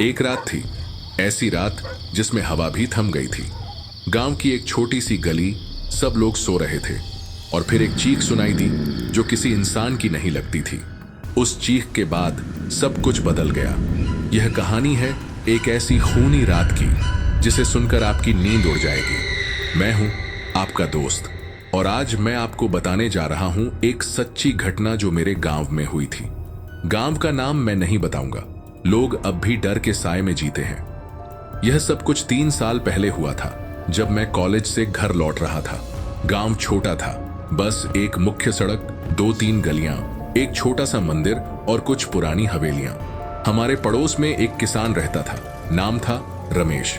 एक रात थी, ऐसी रात जिसमें हवा भी थम गई थी। गांव की एक छोटी सी गली, सब लोग सो रहे थे और फिर एक चीख सुनाई दी जो किसी इंसान की नहीं लगती थी। उस चीख के बाद सब कुछ बदल गया। यह कहानी है एक ऐसी खूनी रात की जिसे सुनकर आपकी नींद उड़ जाएगी। मैं हूं आपका दोस्त और आज मैं आपको बताने जा रहा हूं एक सच्ची घटना जो मेरे गांव में हुई थी। गांव का नाम मैं नहीं बताऊंगा, लोग अब भी डर के साए में जीते हैं। यह सब कुछ 3 साल पहले हुआ था, जब मैं कॉलेज से घर लौट रहा था। गांव छोटा था, बस एक मुख्य सड़क, 2-3 गलियां, एक छोटा सा मंदिर और कुछ पुरानी हवेलियां। हमारे पड़ोस में एक किसान रहता था, नाम था रमेश।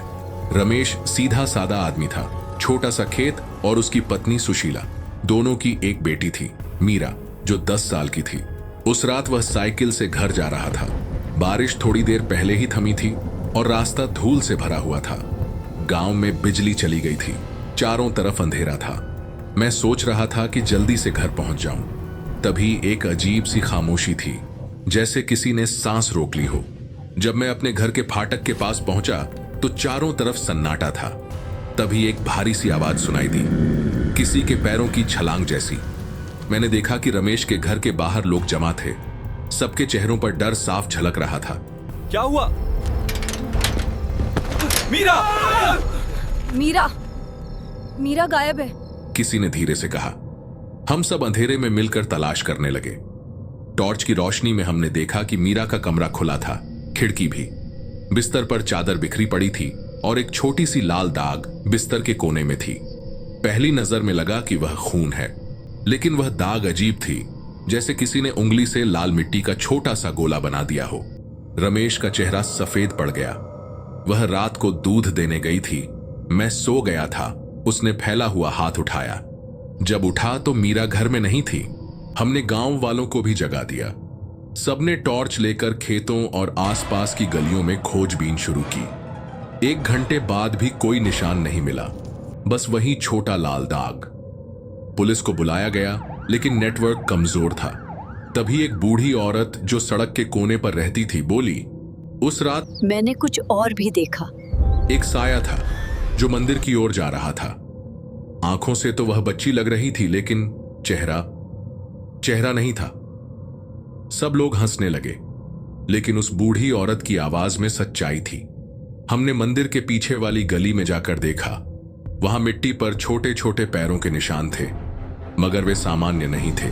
रमेश सीधा सादा आदमी था, छोटा सा खेत और उसकी पत्नी सुशीला। दोनों की एक बेटी थी, मीरा, जो 10 साल की थी। उस रात वह साइकिल से घर जा रहा था। बारिश थोड़ी देर पहले ही थमी थी और रास्ता धूल से भरा हुआ था। गांव में बिजली चली गई थी, चारों तरफ अंधेरा था। मैं सोच रहा था कि जल्दी से घर पहुंच जाऊं। तभी एक अजीब सी खामोशी थी, जैसे किसी ने सांस रोक ली हो। जब मैं अपने घर के फाटक के पास पहुंचा तो चारों तरफ सन्नाटा था। तभी एक भारी सी आवाज सुनाई दी, किसी के पैरों की छलांग जैसी। मैंने देखा कि रमेश के घर के बाहर लोग जमा थे। सबके चेहरों पर डर साफ झलक रहा था। क्या हुआ? मीरा! मीरा! मीरा गायब है। किसी ने धीरे से कहा। हम सब अंधेरे में मिलकर तलाश करने लगे। टॉर्च की रोशनी में हमने देखा कि मीरा का कमरा खुला था, खिड़की भी। बिस्तर पर चादर बिखरी पड़ी थी और एक छोटी सी लाल दाग बिस्तर के कोने में थी। पहली नजर में लगा कि वह खून है, लेकिन वह दाग अजीब थी, जैसे किसी ने उंगली से लाल मिट्टी का छोटा सा गोला बना दिया हो। रमेश का चेहरा सफेद पड़ गया। वह रात को दूध देने गई थी। मैं सो गया था। उसने फैला हुआ हाथ उठाया। जब उठा तो मीरा घर में नहीं थी। हमने गांव वालों को भी जगा दिया। सबने टॉर्च लेकर खेतों और आसपास की गलियों में खोजबीन शुरू की। 1 घंटे बाद भी कोई निशान नहीं मिला, बस वही छोटा लाल दाग। पुलिस को बुलाया गया, लेकिन नेटवर्क कमजोर था। तभी एक बूढ़ी औरत जो सड़क के कोने पर रहती थी बोली, उस रात मैंने कुछ और भी देखा। एक साया था जो मंदिर की ओर जा रहा था। आंखों से तो वह बच्ची लग रही थी, लेकिन चेहरा नहीं था। सब लोग हंसने लगे, लेकिन उस बूढ़ी औरत की आवाज में सच्चाई थी। हमने मंदिर के पीछे वाली गली में जाकर देखा। वहां मिट्टी पर छोटे छोटे पैरों के निशान थे, मगर वे सामान्य नहीं थे।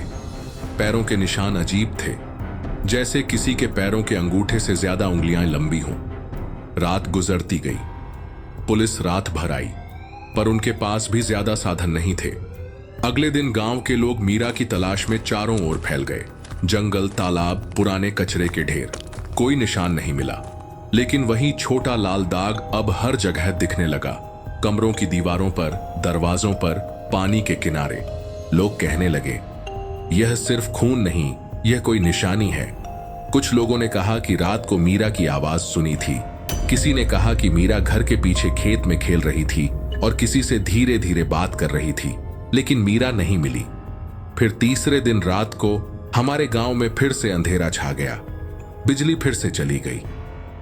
पैरों के निशान अजीब थे, जैसे किसी के पैरों के अंगूठे से ज्यादा उंगलियां लंबी हों। रात गुजरती गई। पुलिस रात भर आई, पर उनके पास भी ज्यादा साधन नहीं थे। अगले दिन गांव के लोग मीरा की तलाश में चारों ओर फैल गए। जंगल, तालाब, पुराने कचरे के ढेर, कोई निशान नहीं मिला। लेकिन वही छोटा लाल दाग अब हर जगह दिखने लगा। कमरों की दीवारों पर, दरवाजों पर, पानी के किनारे। लोग कहने लगे, यह सिर्फ खून नहीं, यह कोई निशानी है। कुछ लोगों ने कहा कि रात को मीरा की आवाज सुनी थी। किसी ने कहा कि मीरा घर के पीछे खेत में खेल रही थी और किसी से धीरे धीरे बात कर रही थी, लेकिन मीरा नहीं मिली। फिर तीसरे दिन रात को हमारे गांव में फिर से अंधेरा छा गया। बिजली फिर से चली गई।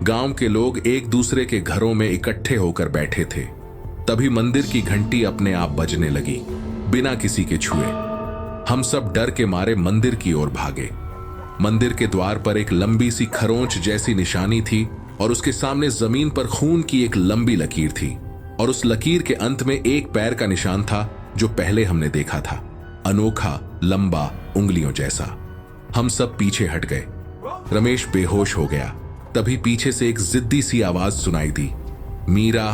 गांव के लोग एक दूसरे के घरों में इकट्ठे होकर बैठे थे। तभी मंदिर की घंटी अपने आप बजने लगी, बिना किसी के छुए। हम सब डर के मारे मंदिर की ओर भागे। मंदिर के द्वार पर एक लंबी सी खरोंच जैसी निशानी थी और उसके सामने जमीन पर खून की एक लंबी लकीर थी, और उस लकीर के अंत में एक पैर का निशान था जो पहले हमने देखा था, अनोखा, लंबा, उंगलियों जैसा। हम सब पीछे हट गए। रमेश बेहोश हो गया। तभी पीछे से एक जिद्दी सी आवाज सुनाई दी, मीरा।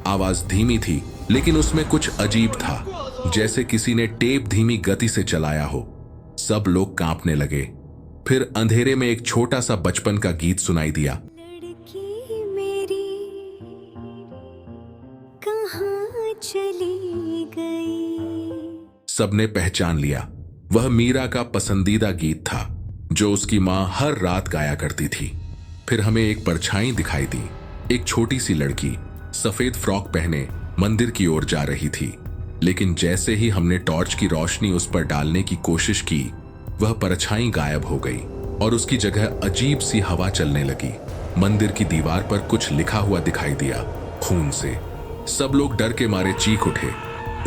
आवाज धीमी थी, लेकिन उसमें कुछ अजीब था, जैसे किसी ने टेप धीमी गति से चलाया हो। सब लोग कांपने लगे। फिर अंधेरे में एक छोटा सा बचपन का गीत सुनाई दिया, लड़की मेरी कहाँ चली गई। सबने पहचान लिया। वह मीरा का पसंदीदा गीत था, जो उसकी मां हर रात गाया करती थी। फिर हमें एक परछाई दिखाई दी। एक छोटी सी लड़की सफेद फ्रॉक पहने मंदिर की ओर जा रही थी, लेकिन जैसे ही हमने टॉर्च की रोशनी उस पर डालने की कोशिश की, वह परछाई गायब हो गई और उसकी जगह अजीब सी हवा चलने लगी। मंदिर की दीवार पर कुछ लिखा हुआ दिखाई दिया, खून से। सब लोग डर के मारे चीख उठे।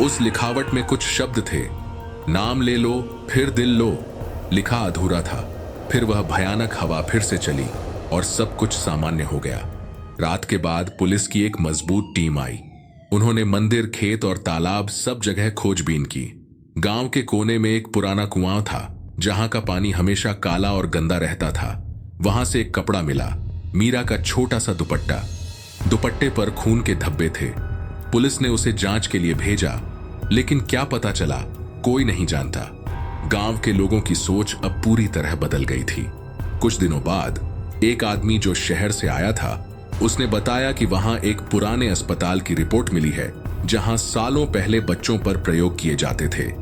उस लिखावट में कुछ शब्द थे, नाम ले लो फिर दिल लो। लिखा अधूरा था। फिर वह भयानक हवा फिर से चली और सब कुछ सामान्य हो गया। रात के बाद पुलिस की एक मजबूत टीम आई। उन्होंने मंदिर, खेत और तालाब सब जगह खोजबीन की। गांव के कोने में एक पुराना कुआं था जहां का पानी हमेशा काला और गंदा रहता था। वहां से एक कपड़ा मिला, मीरा का छोटा सा दुपट्टा। दुपट्टे पर खून के धब्बे थे। पुलिस ने उसे जांच के लिए भेजा, लेकिन क्या पता चला, कोई नहीं जानता। गांव के लोगों की सोच अब पूरी तरह बदल गई थी। कुछ दिनों बाद एक आदमी जो शहर से आया था, उसने बताया कि वहां एक पुराने अस्पताल की रिपोर्ट मिली है जहां सालों पहले बच्चों पर प्रयोग किए जाते थे,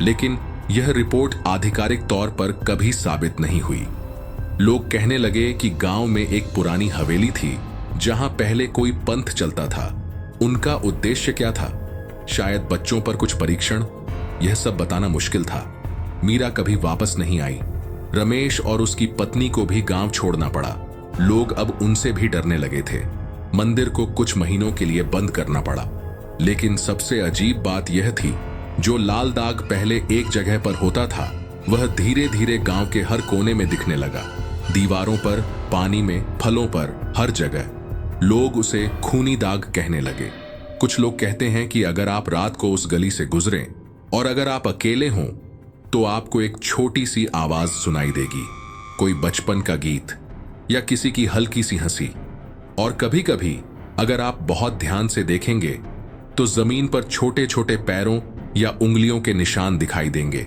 लेकिन यह रिपोर्ट आधिकारिक तौर पर कभी साबित नहीं हुई। लोग कहने लगे कि गांव में एक पुरानी हवेली थी जहां पहले कोई पंथ चलता था। उनका उद्देश्य क्या था? शायद बच्चों पर कुछ परीक्षण। यह सब बताना मुश्किल था। मीरा कभी वापस नहीं आई। रमेश और उसकी पत्नी को भी गांव छोड़ना पड़ा। लोग अब उनसे भी डरने लगे थे। मंदिर को कुछ महीनों के लिए बंद करना पड़ा। लेकिन सबसे अजीब बात यह थी, जो लाल दाग पहले एक जगह पर होता था, वह धीरे धीरे गांव के हर कोने में दिखने लगा। दीवारों पर, पानी में, फलों पर, हर जगह। लोग उसे खूनी दाग कहने लगे। कुछ लोग कहते हैं कि अगर आप रात को उस गली से गुजरें और अगर आप अकेले हों तो आपको एक छोटी सी आवाज सुनाई देगी, कोई बचपन का गीत या किसी की हल्की सी हंसी। और कभी कभी अगर आप बहुत ध्यान से देखेंगे तो जमीन पर छोटे छोटे पैरों या उंगलियों के निशान दिखाई देंगे,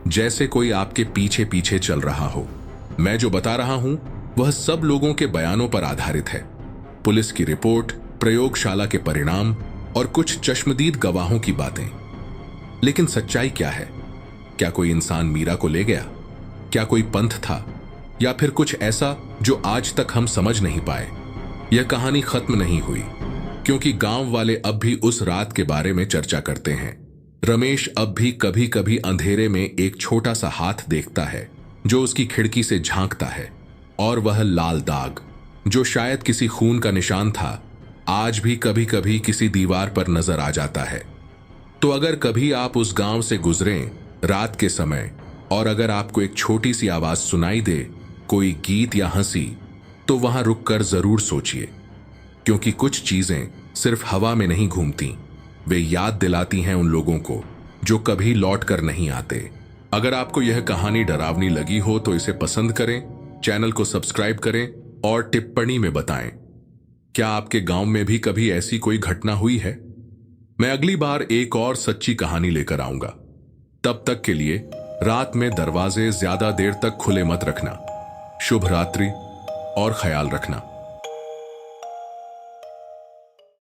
जैसे कोई आपके पीछे पीछे चल रहा हो। मैं जो बता रहा हूं वह सब लोगों के बयानों पर आधारित है। पुलिस की रिपोर्ट, प्रयोगशाला के परिणाम और कुछ चश्मदीद गवाहों की बातें। लेकिन सच्चाई क्या है? क्या कोई इंसान मीरा को ले गया? क्या कोई पंथ था? या फिर कुछ ऐसा जो आज तक हम समझ नहीं पाए? यह कहानी खत्म नहीं हुई, क्योंकि गांव वाले अब भी उस रात के बारे में चर्चा करते हैं। रमेश अब भी कभी कभी अंधेरे में एक छोटा सा हाथ देखता है जो उसकी खिड़की से झांकता है, और वह लाल दाग, जो शायद किसी खून का निशान था, आज भी कभी कभी किसी दीवार पर नजर आ जाता है। तो अगर कभी आप उस गांव से गुजरें रात के समय और अगर आपको एक छोटी सी आवाज सुनाई दे, कोई गीत या हंसी, तो वहां रुककर जरूर सोचिए, क्योंकि कुछ चीजें सिर्फ हवा में नहीं घूमती, वे याद दिलाती हैं उन लोगों को जो कभी लौट कर नहीं आते। अगर आपको यह कहानी डरावनी लगी हो तो इसे पसंद करें, चैनल को सब्सक्राइब करें और टिप्पणी में बताएं। क्या आपके गांव में भी कभी ऐसी कोई घटना हुई है? मैं अगली बार एक और सच्ची कहानी लेकर आऊंगा। तब तक के लिए रात में दरवाजे ज्यादा देर तक खुले मत रखना। शुभ रात्रि और ख्याल रखना।